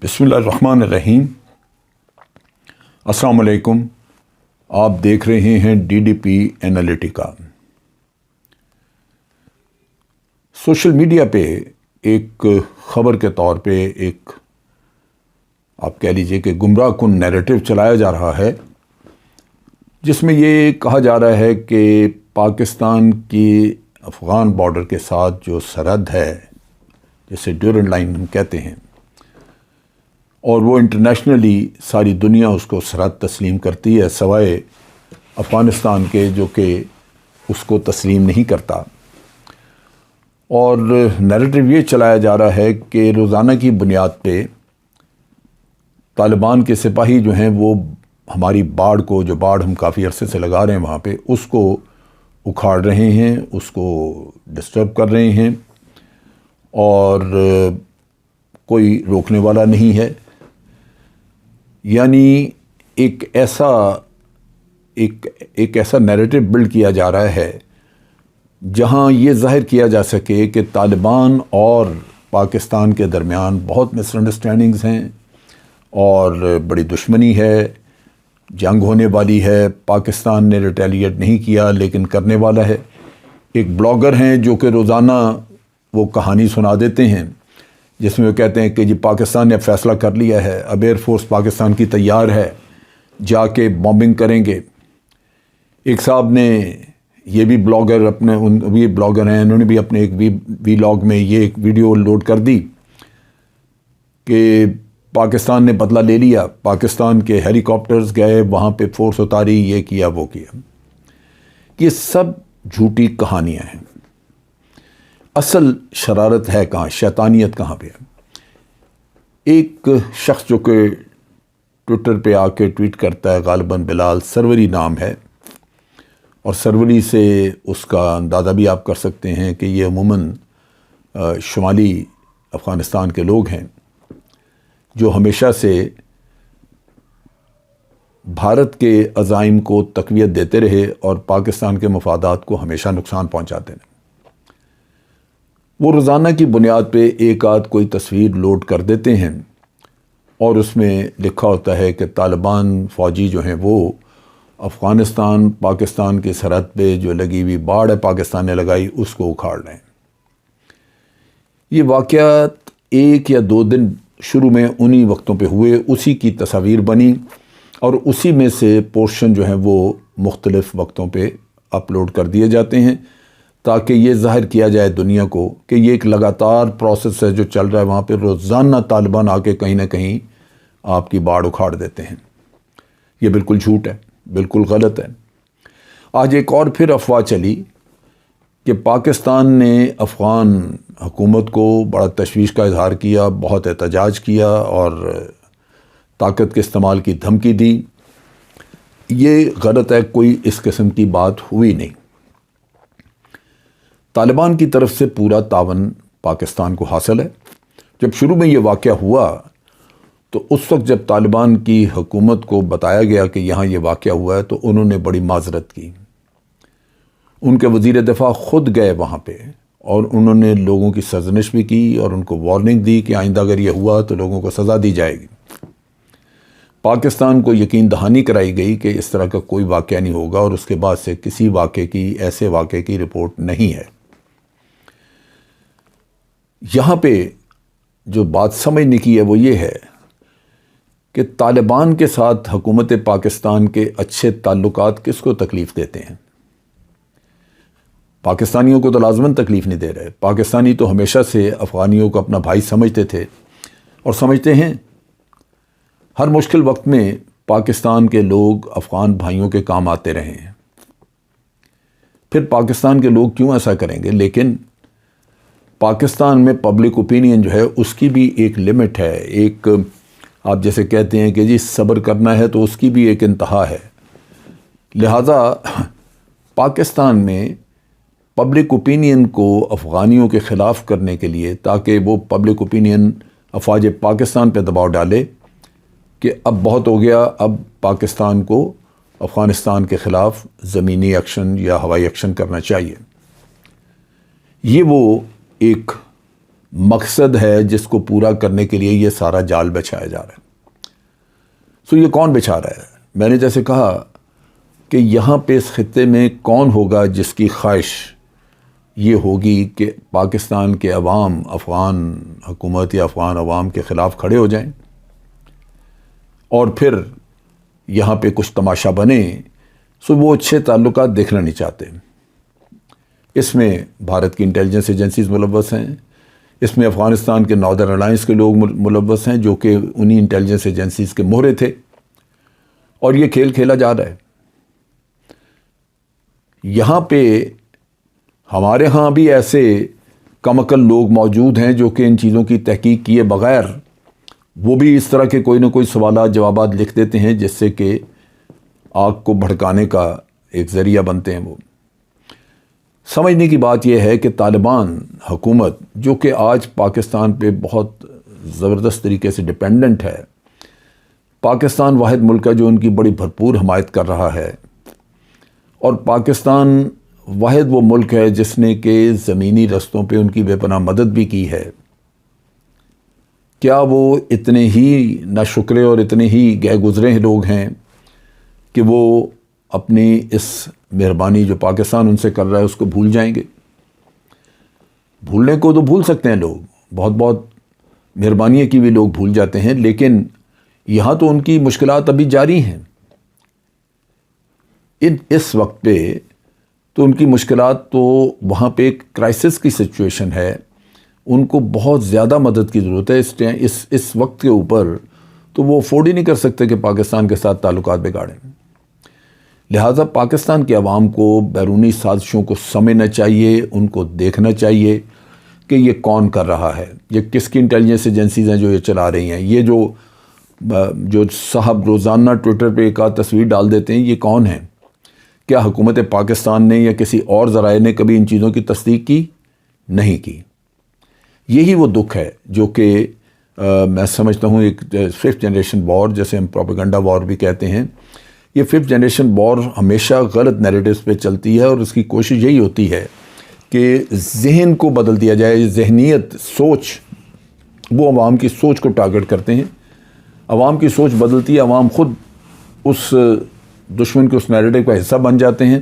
بسم اللہ الرحمن الرحیم۔ السلام علیکم۔ آپ دیکھ رہے ہیں D D P Analytica. Social media پہ ایک خبر کے طور پہ ایک آپ کہہ لیجئے کہ گمراہ کن نیریٹو چلایا جا رہا ہے، جس میں یہ کہا جا رہا ہے کہ پاکستان کی افغان بارڈر کے ساتھ جو سرحد ہے، جسے ڈیورنڈ لائن ہم کہتے ہیں، اور وہ انٹرنیشنلی ساری دنیا اس کو سرحد تسلیم کرتی ہے سوائے افغانستان کے، جو کہ اس کو تسلیم نہیں کرتا۔ اور نیریٹو یہ چلایا جا رہا ہے کہ روزانہ کی بنیاد پہ طالبان کے سپاہی جو ہیں وہ ہماری باڑ کو، جو باڑ ہم کافی عرصے سے لگا رہے ہیں وہاں پہ، اس کو اکھاڑ رہے ہیں، اس کو ڈسٹرب کر رہے ہیں، اور کوئی روکنے والا نہیں ہے۔ یعنی ایک ایسا نیریٹو بلڈ کیا جا رہا ہے جہاں یہ ظاہر کیا جا سکے کہ طالبان اور پاکستان کے درمیان بہت مس انڈرسٹینڈنگز ہیں اور بڑی دشمنی ہے، جنگ ہونے والی ہے، پاکستان نے ریٹیلیٹ نہیں کیا لیکن کرنے والا ہے۔ ایک بلاگر ہیں جو کہ روزانہ وہ کہانی سنا دیتے ہیں جس میں وہ کہتے ہیں کہ جی پاکستان نے فیصلہ کر لیا ہے، اب ایئر فورس پاکستان کی تیار ہے، جا کے بامبنگ کریں گے۔ ایک صاحب نے، یہ بھی بلاگر بھی بلاگر ہیں، انہوں نے بھی اپنے ایک وی لاگ میں یہ ایک ویڈیو لوڈ کر دی کہ پاکستان نے بدلہ لے لیا، پاکستان کے ہیلی کاپٹرز گئے وہاں پہ، فورس اتاری، یہ کیا وہ کیا۔ یہ سب جھوٹی کہانیاں ہیں۔ اصل شرارت ہے کہاں، شیطانیت کہاں پہ ہے؟ ایک شخص جو کہ ٹویٹر پہ آ کے ٹویٹ کرتا ہے، غالباً بلال سروری نام ہے، اور سروری سے اس کا اندازہ بھی آپ کر سکتے ہیں کہ یہ عموماً شمالی افغانستان کے لوگ ہیں جو ہمیشہ سے بھارت کے عزائم کو تقویت دیتے رہے اور پاکستان کے مفادات کو ہمیشہ نقصان پہنچاتے ہیں۔ وہ روزانہ کی بنیاد پہ ایک آدھ کوئی تصویر لوڈ کر دیتے ہیں اور اس میں لکھا ہوتا ہے کہ طالبان فوجی جو ہیں وہ افغانستان پاکستان کی سرحد پہ جو لگی ہوئی باڑ ہے پاکستان نے لگائی، اس کو اکھاڑ رہے ہیں۔ یہ واقعات ایک یا دو دن شروع میں انہی وقتوں پہ ہوئے، اسی کی تصاویر بنی اور اسی میں سے پورشن جو ہیں وہ مختلف وقتوں پہ اپلوڈ کر دیے جاتے ہیں تاکہ یہ ظاہر کیا جائے دنیا کو کہ یہ ایک لگاتار پروسیس ہے جو چل رہا ہے وہاں پہ۔ روزانہ طالبان آ کے کہیں نہ کہیں آپ کی باڑ اکھاڑ دیتے ہیں۔ یہ بالکل جھوٹ ہے، بالکل غلط ہے۔ آج ایک اور پھر افواہ چلی کہ پاکستان نے افغان حکومت کو بڑا تشویش کا اظہار کیا، بہت احتجاج کیا اور طاقت کے استعمال کی دھمکی دی۔ یہ غلط ہے، کوئی اس قسم کی بات ہوئی نہیں۔ طالبان کی طرف سے پورا تعاون پاکستان کو حاصل ہے۔ جب شروع میں یہ واقعہ ہوا تو اس وقت جب طالبان کی حکومت کو بتایا گیا کہ یہاں یہ واقعہ ہوا ہے تو انہوں نے بڑی معذرت کی۔ ان کے وزیر دفاع خود گئے وہاں پہ اور انہوں نے لوگوں کی سرزنش بھی کی اور ان کو وارننگ دی کہ آئندہ اگر یہ ہوا تو لوگوں کو سزا دی جائے گی۔ پاکستان کو یقین دہانی کرائی گئی کہ اس طرح کا کوئی واقعہ نہیں ہوگا، اور اس کے بعد سے کسی ایسے واقعے کی رپورٹ نہیں ہے۔ یہاں پہ جو بات سمجھنے کی ہے وہ یہ ہے کہ طالبان کے ساتھ حکومت پاکستان کے اچھے تعلقات کس کو تکلیف دیتے ہیں؟ پاکستانیوں کو تو لازماً تکلیف نہیں دے رہے۔ پاکستانی تو ہمیشہ سے افغانیوں کو اپنا بھائی سمجھتے تھے اور سمجھتے ہیں۔ ہر مشکل وقت میں پاکستان کے لوگ افغان بھائیوں کے کام آتے رہے ہیں۔ پھر پاکستان کے لوگ کیوں ایسا کریں گے؟ لیکن پاکستان میں پبلک اوپینین جو ہے اس کی بھی ایک لمٹ ہے، ایک آپ جیسے کہتے ہیں کہ جی صبر کرنا ہے تو اس کی بھی ایک انتہا ہے۔ لہٰذا پاکستان میں پبلک اوپینین کو افغانیوں کے خلاف کرنے کے لیے، تاکہ وہ پبلک اوپینین افواج پاکستان پہ دباؤ ڈالے کہ اب بہت ہو گیا، اب پاکستان کو افغانستان کے خلاف زمینی ایکشن یا ہوائی ایکشن کرنا چاہیے۔ یہ وہ ایک مقصد ہے جس کو پورا کرنے کے لیے یہ سارا جال بچھایا جا رہا ہے۔ سو یہ کون بچھا رہا ہے؟ میں نے جیسے کہا کہ یہاں پہ اس خطے میں کون ہوگا جس کی خواہش یہ ہوگی کہ پاکستان کے عوام افغان حکومت یا افغان عوام کے خلاف کھڑے ہو جائیں اور پھر یہاں پہ کچھ تماشا بنے؟ سو وہ اچھے تعلقات دیکھنا نہیں چاہتے۔ اس میں بھارت کی انٹیلیجنس ایجنسیز ملوث ہیں، اس میں افغانستان کے ناردرن الائنس کے لوگ ملوث ہیں جو کہ انہی انٹیلیجنس ایجنسیز کے مہرے تھے، اور یہ کھیل کھیلا جا رہا ہے۔ یہاں پہ ہمارے ہاں بھی ایسے کم عقل لوگ موجود ہیں جو کہ ان چیزوں کی تحقیق کیے بغیر وہ بھی اس طرح کے کوئی نہ کوئی سوالات جوابات لکھ دیتے ہیں جس سے کہ آگ کو بھڑکانے کا ایک ذریعہ بنتے ہیں۔ وہ سمجھنے کی بات یہ ہے کہ طالبان حکومت جو کہ آج پاکستان پہ بہت زبردست طریقے سے ڈپینڈنٹ ہے، پاکستان واحد ملک ہے جو ان کی بڑی بھرپور حمایت کر رہا ہے، اور پاکستان واحد وہ ملک ہے جس نے کہ زمینی رستوں پہ ان کی بے پناہ مدد بھی کی ہے۔ کیا وہ اتنے ہی ناشکرے اور اتنے ہی گہ گزرے لوگ ہیں کہ وہ اپنی اس مہربانی جو پاکستان ان سے کر رہا ہے اس کو بھول جائیں گے؟ بھولنے کو تو بھول سکتے ہیں لوگ، بہت بہت مہربانیاں کی بھی لوگ بھول جاتے ہیں، لیکن یہاں تو ان کی مشکلات ابھی جاری ہیں۔ اس وقت پہ تو ان کی مشکلات تو وہاں پہ ایک کرائسس کی سچویشن ہے، ان کو بہت زیادہ مدد کی ضرورت ہے اس وقت کے اوپر، تو وہ افورڈ ہی نہیں کر سکتے کہ پاکستان کے ساتھ تعلقات بگاڑیں۔ لہٰذا پاکستان کے عوام کو بیرونی سازشوں کو سمجھنا چاہیے، ان کو دیکھنا چاہیے کہ یہ کون کر رہا ہے، یہ کس کی انٹیلیجنس ایجنسیز ہیں جو یہ چلا رہی ہیں، یہ جو صاحب روزانہ ٹویٹر پہ ایک آدھ تصویر ڈال دیتے ہیں، یہ کون ہیں؟ کیا حکومت پاکستان نے یا کسی اور ذرائع نے کبھی ان چیزوں کی تصدیق کی؟ نہیں کی۔ یہی وہ دکھ ہے جو کہ میں سمجھتا ہوں ایک 5th جنریشن وار، جیسے ہم پروپیگنڈا وار بھی کہتے ہیں، یہ 5th جنریشن وار ہمیشہ غلط نیریٹیوز پہ چلتی ہے، اور اس کی کوشش یہی ہوتی ہے کہ ذہن کو بدل دیا جائے، ذہنیت، سوچ، وہ عوام کی سوچ کو ٹارگٹ کرتے ہیں۔ عوام کی سوچ بدلتی ہے، عوام خود اس دشمن کے اس نیریٹیو کا حصہ بن جاتے ہیں،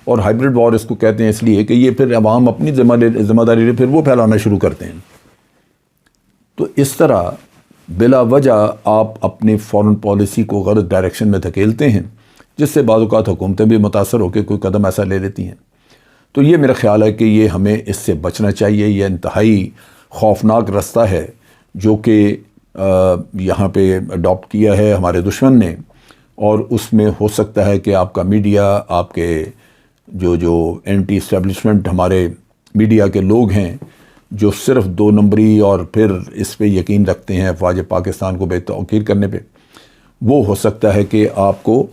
اور ہائبرڈ وار اس کو کہتے ہیں اس لیے کہ یہ پھر عوام اپنی ذمہ داری لے پھر وہ پھیلانا شروع کرتے ہیں۔ تو اس طرح بلا وجہ آپ اپنی فورن پالیسی کو غلط ڈائریکشن میں دھکیلتے ہیں، جس سے بعض اوقات حکومتیں بھی متاثر ہو کے کوئی قدم ایسا لے لیتی ہیں۔ تو یہ میرا خیال ہے کہ یہ ہمیں اس سے بچنا چاہیے۔ یہ انتہائی خوفناک رستہ ہے جو کہ یہاں پہ اڈاپٹ کیا ہے ہمارے دشمن نے، اور اس میں ہو سکتا ہے کہ آپ کا میڈیا، آپ کے جو اینٹی اسٹیبلشمنٹ ہمارے میڈیا کے لوگ ہیں جو صرف 2 نمبری اور پھر اس پہ یقین رکھتے ہیں افواج پاکستان کو بے توقیر کرنے پہ، وہ ہو سکتا ہے کہ آپ کو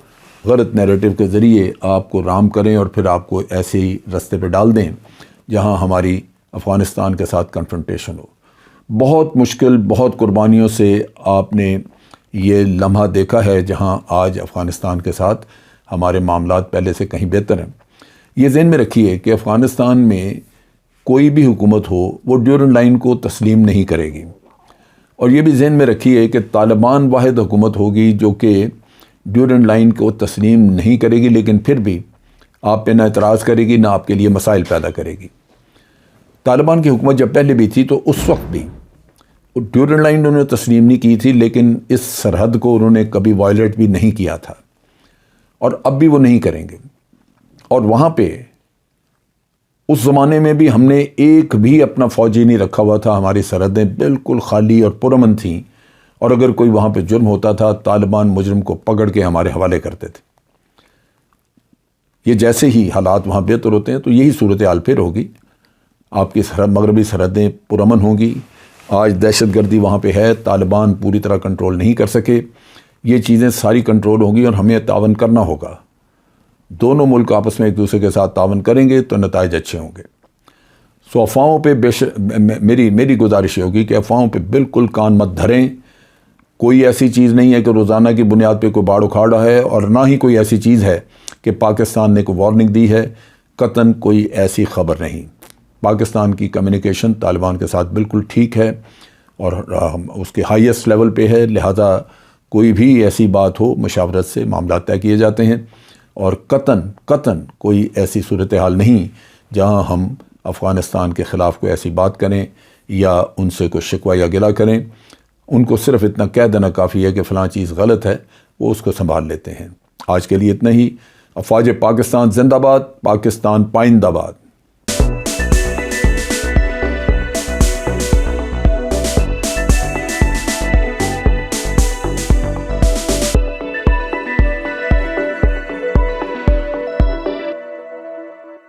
غلط نیریٹو کے ذریعے آپ کو رام کریں اور پھر آپ کو ایسے ہی رستے پہ ڈال دیں جہاں ہماری افغانستان کے ساتھ کنفرنٹیشن ہو۔ بہت مشکل، بہت قربانیوں سے آپ نے یہ لمحہ دیکھا ہے جہاں آج افغانستان کے ساتھ ہمارے معاملات پہلے سے کہیں بہتر ہیں۔ یہ ذہن میں رکھیے کہ افغانستان میں کوئی بھی حکومت ہو وہ ڈیورنڈ لائن کو تسلیم نہیں کرے گی، اور یہ بھی ذہن میں رکھیے کہ طالبان واحد حکومت ہوگی جو کہ ڈیورنڈ لائن کو تسلیم نہیں کرے گی، لیکن پھر بھی آپ پہ نہ اعتراض کرے گی، نہ آپ کے لیے مسائل پیدا کرے گی۔ طالبان کی حکومت جب پہلے بھی تھی تو اس وقت بھی ڈیورنڈ لائن انہوں نے تسلیم نہیں کی تھی، لیکن اس سرحد کو انہوں نے کبھی وائلیٹ بھی نہیں کیا تھا، اور اب بھی وہ نہیں کریں گے۔ اور وہاں پہ اس زمانے میں بھی ہم نے ایک بھی اپنا فوجی نہیں رکھا ہوا تھا، ہماری سرحدیں بالکل خالی اور پرامن تھیں، اور اگر کوئی وہاں پہ جرم ہوتا تھا طالبان مجرم کو پکڑ کے ہمارے حوالے کرتے تھے۔ یہ جیسے ہی حالات وہاں بہتر ہوتے ہیں تو یہی صورتحال پھر ہوگی، آپ کی مغربی سرحدیں پرامن ہوں گی۔ آج دہشت گردی وہاں پہ ہے، طالبان پوری طرح کنٹرول نہیں کر سکے، یہ چیزیں ساری کنٹرول ہوں گی، اور ہمیں تعاون کرنا ہوگا۔ دونوں ملک آپس میں ایک دوسرے کے ساتھ تعاون کریں گے تو نتائج اچھے ہوں گے۔ سو افواہوں پہ میری گزارش یہ ہوگی کہ افواہوں پہ بالکل کان مت دھریں۔ کوئی ایسی چیز نہیں ہے کہ روزانہ کی بنیاد پہ کوئی باڑ اکھاڑ رہا ہے، اور نہ ہی کوئی ایسی چیز ہے کہ پاکستان نے کوئی وارننگ دی ہے، قطعاً کوئی ایسی خبر نہیں۔ پاکستان کی کمیونیکیشن طالبان کے ساتھ بالکل ٹھیک ہے اور اس کے ہائیسٹ لیول پہ ہے، لہذا کوئی بھی ایسی بات ہو مشاورت سے معاملات طے کیے جاتے ہیں، اور قطعاً کوئی ایسی صورتحال نہیں جہاں ہم افغانستان کے خلاف کوئی ایسی بات کریں یا ان سے کوئی شکوہ یا گلہ کریں۔ ان کو صرف اتنا کہہ دینا کافی ہے کہ فلاں چیز غلط ہے، وہ اس کو سنبھال لیتے ہیں۔ آج کے لیے اتنا ہی۔ افواج پاکستان زندہ باد، پاکستان پائندہ باد۔